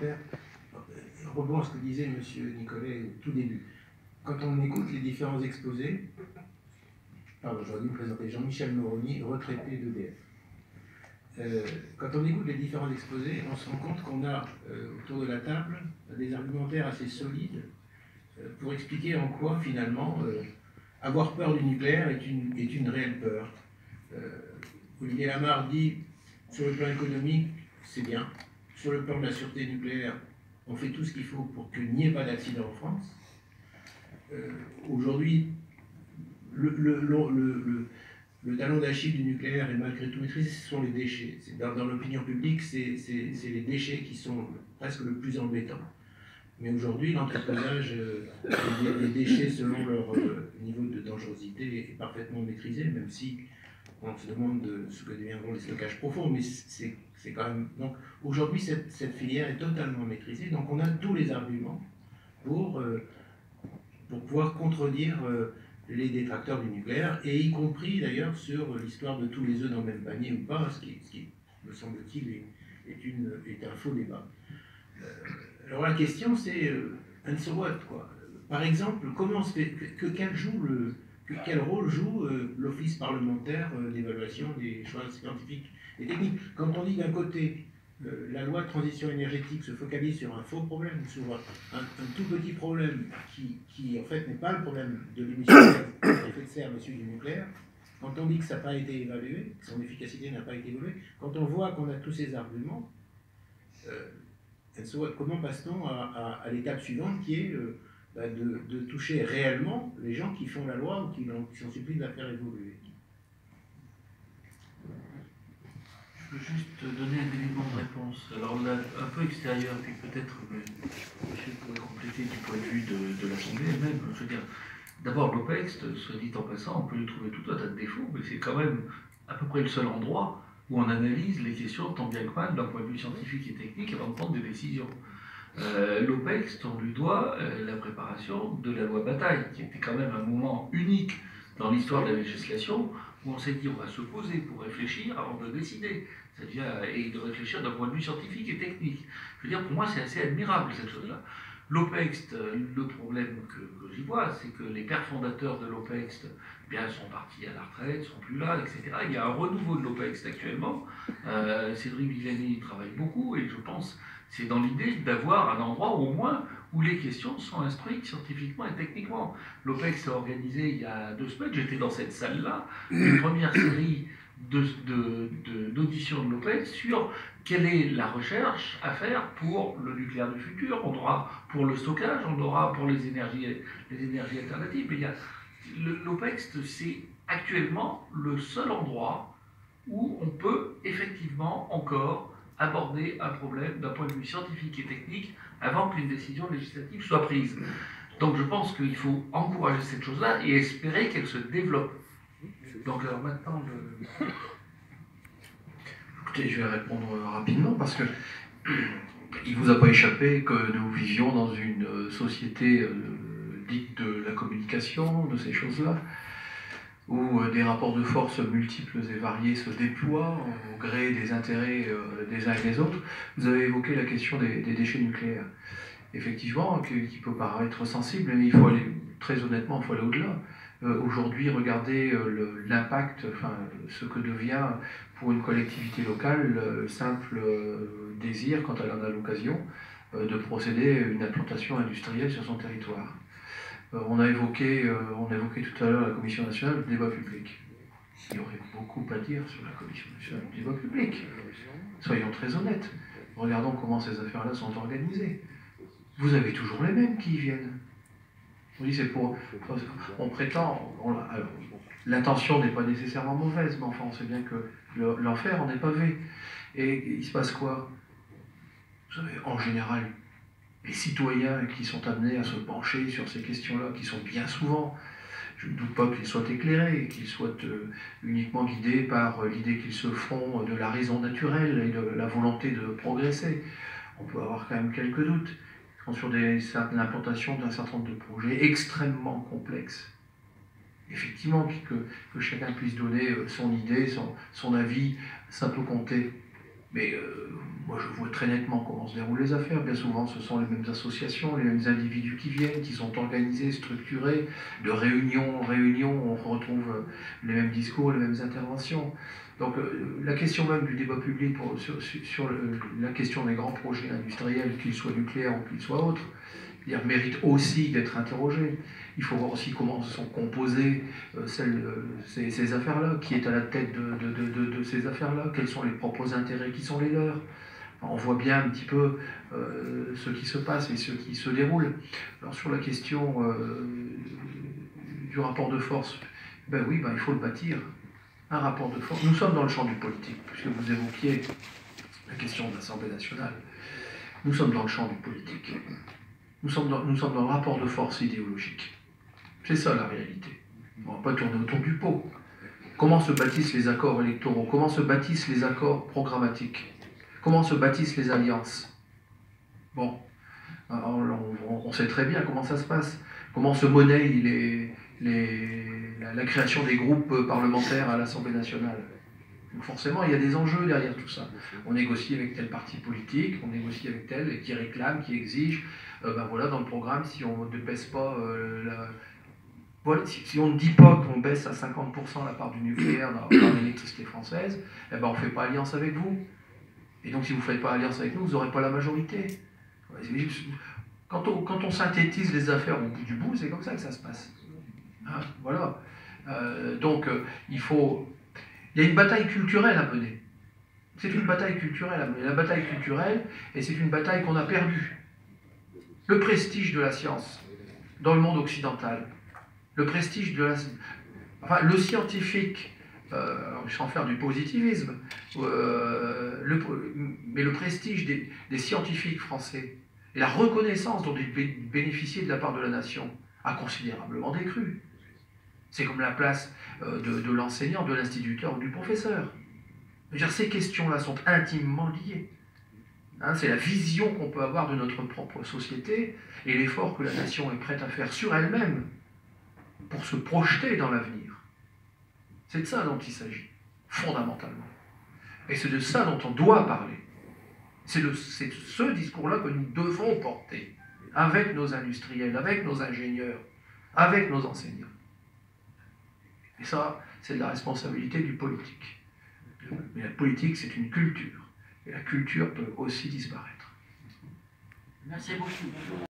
supplémentaire. Rebond à ce que disait M. Nicolet au tout début. Quand on écoute les différents exposés, pardon, j'aurais dû me présenter, Jean-Michel Moroni, retraité d'EDF. Quand on écoute les différents exposés, on se rend compte qu'on a autour de la table des argumentaires assez solides pour expliquer en quoi finalement avoir peur du nucléaire est une réelle peur. Olivier Lamarre dit sur le plan économique, c'est bien. Sur le plan de la sûreté nucléaire, on fait tout ce qu'il faut pour qu'il n'y ait pas d'accident en France. Aujourd'hui, le talon d'Achille du nucléaire est malgré tout maîtrisé, ce sont les déchets. Dans l'opinion publique, c'est les déchets qui sont presque le plus embêtant. Mais aujourd'hui, l'entreposage des déchets selon leur niveau de dangerosité est parfaitement maîtrisé, même si on se demande ce que deviendront les stockages profonds, mais c'est quand même... Donc aujourd'hui, cette filière est totalement maîtrisée, donc on a tous les arguments pour pouvoir contredire les détracteurs du nucléaire, et y compris d'ailleurs sur l'histoire de tous les œufs dans le même panier ou pas, ce qui me semble-t-il, est un faux débat. Alors la question c'est, and so what, quoi. Par exemple, comment se fait, quel rôle joue l'Office parlementaire d'évaluation des choix scientifiques et techniques? Quand on dit d'un côté, la loi de transition énergétique se focalise sur un faux problème, sur un tout petit problème qui en fait n'est pas le problème de l'émission d'effet de serre, mais celui du nucléaire, quand on dit que ça n'a pas été évalué, que son efficacité n'a pas été évaluée, quand on voit qu'on a tous ces arguments, comment passe-t-on à l'étape suivante qui est de toucher réellement les gens qui font la loi ou qui sont suppliés de la faire évoluer? Je peux juste donner un élément de réponse. Alors là, un peu extérieur, puis peut-être monsieur pourrait compléter du point de vue de l'Assemblée elle-même. Je veux dire, d'abord l'OPEX, soit dit en passant, on peut lui trouver tout un tas de défauts, mais c'est quand même à peu près le seul endroit où on analyse les questions tant bien que mal d'un point de vue scientifique et technique avant de prendre des décisions. L'OPEX, on lui doit la préparation de la loi Bataille, qui était quand même un moment unique dans l'histoire de la législation, où on s'est dit on va se poser pour réfléchir avant de décider, c'est-à-dire et de réfléchir d'un point de vue scientifique et technique. Je veux dire, pour moi, c'est assez admirable cette chose-là. L'OPEX, le problème que j'y vois, c'est que les pères fondateurs de l'OPEX sont partis à la retraite, sont plus là, etc. Il y a un renouveau de l'OPEX actuellement. Cédric Villani travaille beaucoup et je pense c'est dans l'idée d'avoir un endroit au moins où les questions sont instruites scientifiquement et techniquement. L'OPEX a organisé il y a 2 semaines, j'étais dans cette salle-là, une première série d'auditions de l'OPEX sur quelle est la recherche à faire pour le nucléaire du futur. On aura pour le stockage, on aura pour les énergies alternatives. Mais l'OPEX, c'est actuellement le seul endroit où on peut effectivement encore aborder un problème d'un point de vue scientifique et technique avant qu'une décision législative soit prise. Donc je pense qu'il faut encourager cette chose-là et espérer qu'elle se développe. Donc alors maintenant, Écoutez, je vais répondre rapidement parce que il ne vous a pas échappé que nous vivions dans une société dite de la communication, de ces choses-là, où des rapports de force multiples et variés se déploient au gré des intérêts des uns et des autres. Vous avez évoqué la question des déchets nucléaires. Effectivement, qui peut paraître sensible, mais il faut aller, très honnêtement, il faut aller au-delà. Aujourd'hui, regardez l'impact, enfin, ce que devient pour une collectivité locale le simple désir, quand elle en a l'occasion, de procéder à une implantation industrielle sur son territoire. On a évoqué tout à l'heure la Commission nationale du débat public. Il y aurait beaucoup à dire sur la Commission nationale du débat public. Soyons très honnêtes. Regardons comment ces affaires-là sont organisées. Vous avez toujours les mêmes qui y viennent. On dit c'est pour... On prétend... L'intention n'est pas nécessairement mauvaise, mais enfin on sait bien que l'enfer en est pavé. Et il se passe quoi? Vous savez, en général, les citoyens qui sont amenés à se pencher sur ces questions-là, qui sont bien souvent, je ne doute pas qu'ils soient éclairés, qu'ils soient uniquement guidés par l'idée qu'ils se font de la raison naturelle et de la volonté de progresser. On peut avoir quand même quelques doutes sur l'implantation d'un certain nombre de projets extrêmement complexes. Effectivement, que chacun puisse donner son idée, son avis, ça peut compter. Mais moi je vois très nettement comment se déroulent les affaires. Bien souvent, ce sont les mêmes associations, les mêmes individus qui viennent, qui sont organisés, structurés. De réunion en réunion, on retrouve les mêmes discours, les mêmes interventions. Donc la question même du débat public sur la question des grands projets industriels, qu'ils soient nucléaires ou qu'ils soient autres, mérite aussi d'être interrogée. Il faut voir aussi comment sont composées ces affaires-là, qui est à la tête de ces affaires-là, quels sont les propres intérêts qui sont les leurs. On voit bien un petit peu ce qui se passe et ce qui se déroule. Alors sur la question du rapport de force, ben oui, ben il faut le bâtir. Un rapport de force. Nous sommes dans le champ du politique, puisque vous évoquiez la question de l'Assemblée nationale. Nous sommes dans le champ du politique. Nous sommes dans le rapport de force idéologique. C'est ça la réalité. On ne va pas tourner autour du pot. Comment se bâtissent les accords électoraux? Comment se bâtissent les accords programmatiques? Comment se bâtissent les alliances? Bon, on sait très bien comment ça se passe. Comment se monnaie la création des groupes parlementaires à l'Assemblée nationale. Donc forcément, il y a des enjeux derrière tout ça. On négocie avec tel parti politique, on négocie avec tel qui réclame, qui exige. Ben voilà, dans le programme, si on ne baisse pas voilà, si on ne dit pas qu'on baisse à 50% la part du nucléaire dans l'électricité française, eh ben on ne fait pas alliance avec vous. Et donc si vous ne faites pas alliance avec nous, vous n'aurez pas la majorité. Quand on synthétise les affaires au bout du bout, c'est comme ça que ça se passe. Hein, voilà. Donc il y a une bataille culturelle à mener. C'est une bataille culturelle à mener. La bataille culturelle, et c'est une bataille qu'on a perdue. Le prestige de la science dans le monde occidental, le prestige de le scientifique, sans faire du positivisme, mais le prestige des scientifiques français et la reconnaissance dont ils bénéficiaient de la part de la nation a considérablement décru. C'est comme la place de l'enseignant, de l'instituteur ou du professeur. Je veux dire, ces questions-là sont intimement liées. Hein, c'est la vision qu'on peut avoir de notre propre société et l'effort que la nation est prête à faire sur elle-même pour se projeter dans l'avenir. C'est de ça dont il s'agit, fondamentalement. Et c'est de ça dont on doit parler. C'est ce discours-là que nous devons porter avec nos industriels, avec nos ingénieurs, avec nos enseignants. Et ça, c'est de la responsabilité du politique. Mais la politique, c'est une culture. Et la culture peut aussi disparaître. Merci beaucoup.